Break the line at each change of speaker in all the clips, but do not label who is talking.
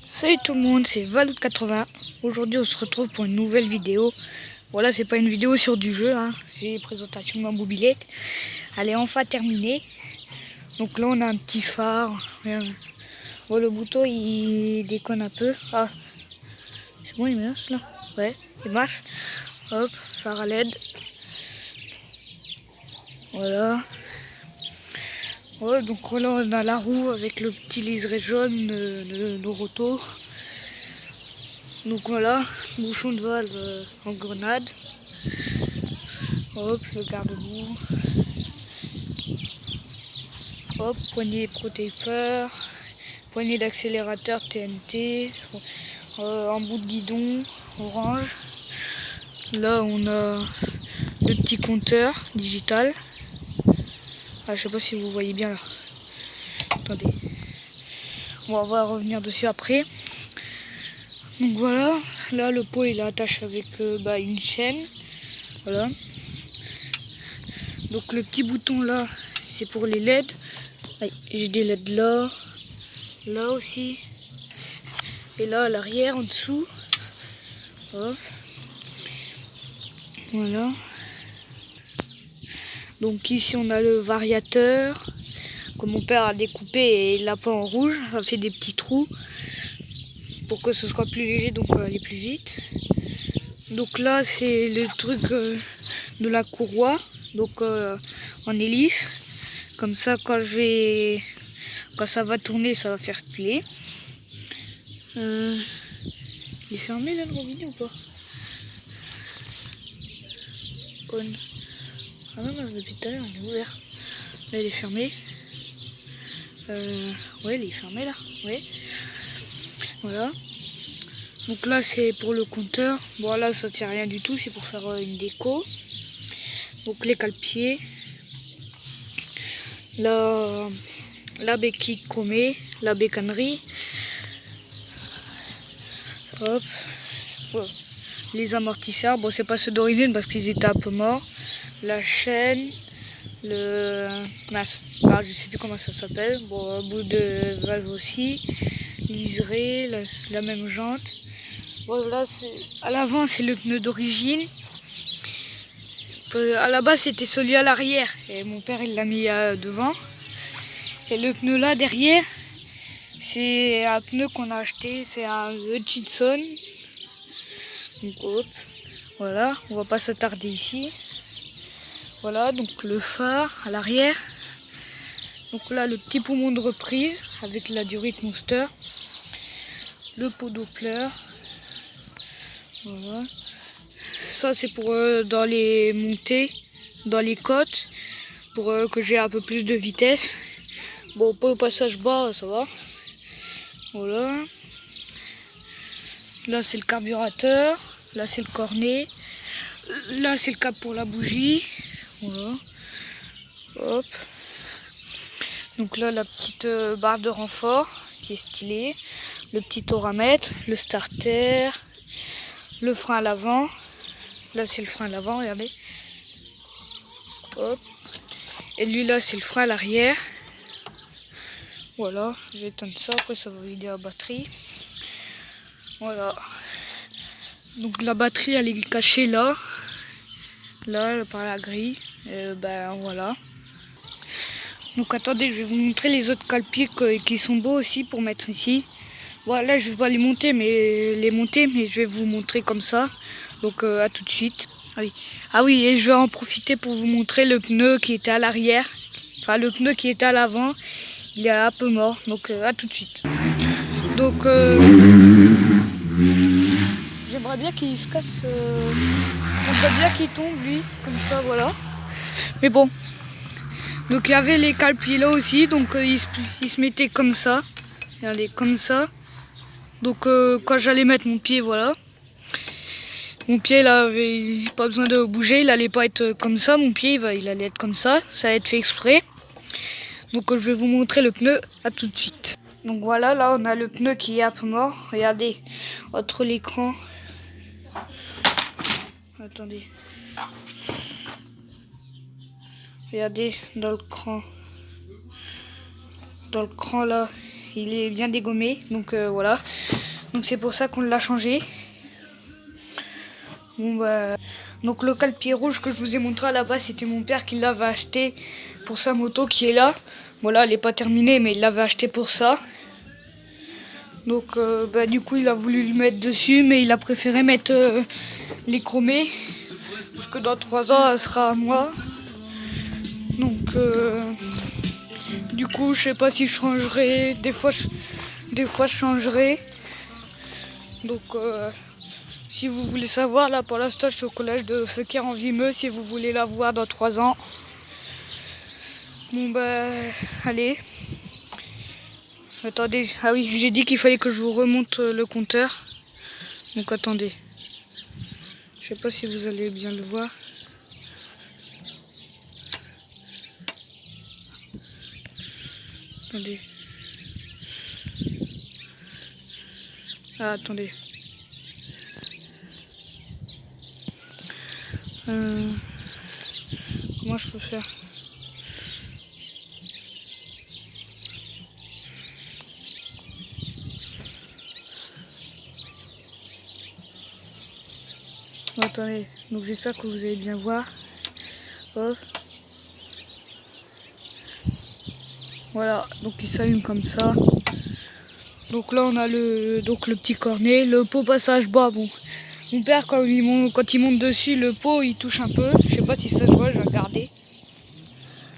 Salut tout le monde, c'est Valoud80. Aujourd'hui on se retrouve pour une nouvelle vidéo. Voilà, c'est pas une vidéo sur du jeu, hein. C'est une présentation de ma mobilette. Elle est enfin terminée. Donc là on a un petit phare. Regarde. Bon, le bouton il déconne un peu. Ah, c'est bon, il marche là. Ouais, il marche. Hop, phare à LED. Voilà. Ouais, donc voilà, on a la roue avec le petit liseré jaune de Noroto. Donc voilà, bouchon de valve en grenade. Hop, le garde-boue. Hop, poignée protecteur. Poignée d'accélérateur TNT. En bout de guidon, orange. Là, on a le petit compteur digital. Ah, je sais pas si vous voyez bien là. Attendez. Bon, on va revenir dessus après. Donc voilà, là le pot il est attaché avec une chaîne. Voilà. Donc le petit bouton là, c'est pour les LED. J'ai des LED là, là aussi. Et là à l'arrière, en dessous. Hop. Voilà. Donc ici on a le variateur que mon père a découpé et il l'a peint en rouge. Ça fait des petits trous pour que ce soit plus léger, donc aller plus vite. Donc là c'est le truc de la courroie, donc en hélice. Comme ça quand ça va tourner, ça va faire stylé. Il est fermé là le robinet ou pas? On. Ah non, depuis tout à l'heure il est ouvert. Là il est fermé. Ouais, il est fermé là. Ouais. Voilà. Donc là c'est pour le compteur. Bon là ça tient rien du tout, c'est pour faire une déco. Donc les cale-pieds. Là, la béquille chromée, la bécannerie. Hop. Voilà. Les amortisseurs, bon c'est pas ceux d'origine parce qu'ils étaient un peu morts. La chaîne, je sais plus comment ça s'appelle. Bon, un bout de valve aussi. Liseré, la même jante. Bon là à l'avant c'est le pneu d'origine. À la base c'était celui à l'arrière et mon père il l'a mis devant. Et le pneu là derrière, c'est un pneu qu'on a acheté, c'est un Hutchinson. Donc hop, voilà, on va pas s'attarder ici. Voilà, donc le phare à l'arrière. Donc là le petit poumon de reprise avec la Durite Monster. Le pot Doppler. Voilà. Ça c'est pour dans les montées, dans les côtes, pour que j'ai un peu plus de vitesse. Bon, pas au passage bas, ça va. Voilà. Là c'est le carburateur. Là c'est le cornet. Là c'est le cap pour la bougie. Voilà. Hop. Donc là la petite barre de renfort qui est stylée. Le petit tauramètre, le starter, le frein à l'avant. Là c'est le frein à l'avant, regardez. Hop. Et lui là c'est le frein à l'arrière. Voilà, je vais éteindre ça, après ça va vider la batterie. Voilà. Donc la batterie elle est cachée là. Là, par la grille. Voilà. Donc attendez, je vais vous montrer les autres cale-pieds qui sont beaux aussi pour mettre ici. Voilà, je vais pas les monter, mais je vais vous montrer comme ça. Donc à tout de suite. Ah oui, et je vais en profiter pour vous montrer le pneu qui était à l'arrière. Enfin le pneu qui était à l'avant. Il est un peu mort, donc à tout de suite. Donc j'aimerais bien qu'il se casse. J'aimerais bien qu'il tombe lui, comme ça, voilà. Mais bon. Donc il y avait les cale-pieds là aussi, donc il se mettait comme ça. Regardez, comme ça. Donc quand j'allais mettre mon pied, voilà. Mon pied là avait pas besoin de bouger, il allait pas être comme ça, mon pied il allait être comme ça, ça va être fait exprès. Donc je vais vous montrer le pneu, à tout de suite. Donc voilà, là on a le pneu qui est un peu mort. Regardez, entre l'écran. Attendez. Regardez, dans le cran là, il est bien dégommé, donc voilà. Donc c'est pour ça qu'on l'a changé. Bon bah, donc le cale-pied rouge que je vous ai montré à la base, c'était mon père qui l'avait acheté pour sa moto qui est là. Voilà, elle n'est pas terminée, mais il l'avait acheté pour ça. Donc bah, du coup il a voulu le mettre dessus, mais il a préféré mettre les chromés, parce que dans 3 ans elle sera à moi. Donc du coup je sais pas si je changerai, des fois je changerai. Donc si vous voulez savoir, là pour l'instant je suis au collège de Feuquières en Vimeux, si vous voulez la voir dans 3 ans. Bon bah allez. Attendez, ah oui, j'ai dit qu'il fallait que je vous remonte le compteur. Donc attendez. Je sais pas si vous allez bien le voir. Attendez. Ah, attendez. Comment je peux faire ? Attendez, donc j'espère que vous allez bien voir. Hop. Voilà, donc il s'allume comme ça. Donc là on a le petit cornet, le pot passage bas. Bon, mon père quand il monte dessus, le pot il touche un peu. Je sais pas si ça se voit, je vais regarder.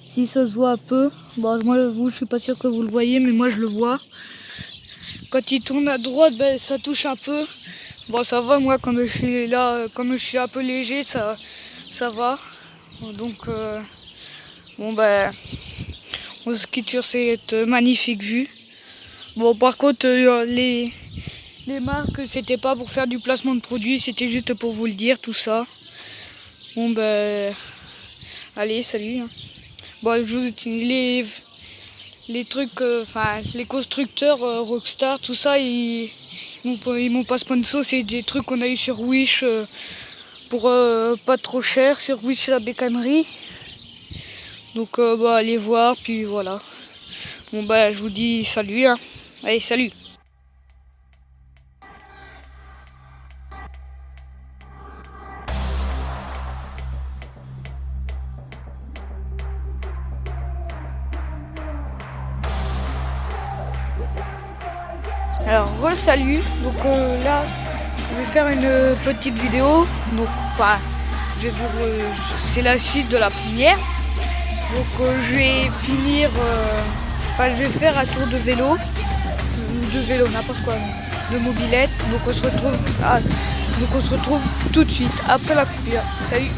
Si ça se voit un peu. Bon, moi je suis pas sûr que vous le voyez, mais moi je le vois. Quand il tourne à droite, ben, ça touche un peu. Bon, ça va, moi comme je suis là, comme je suis un peu léger, ça va. Donc bon ben, on se quitte sur cette magnifique vue. Bon, par contre les marques, c'était pas pour faire du placement de produits, c'était juste pour vous le dire, tout ça. Bon ben, allez, salut. Bon, les trucs, enfin les constructeurs Rockstar, tout ça, ils m'ont pas sponsor, c'est des trucs qu'on a eu sur Wish pour pas trop cher, sur Wish la bécannerie. Donc bah, allez voir, puis voilà. Bon bah je vous dis salut, hein. Allez, salut. Alors re-salut, donc là je vais faire une petite vidéo, donc enfin c'est la suite de la première. Donc je vais finir, je vais faire un tour de vélo, n'importe quoi, de mobilette. Donc on se retrouve tout de suite après la coupure. Salut.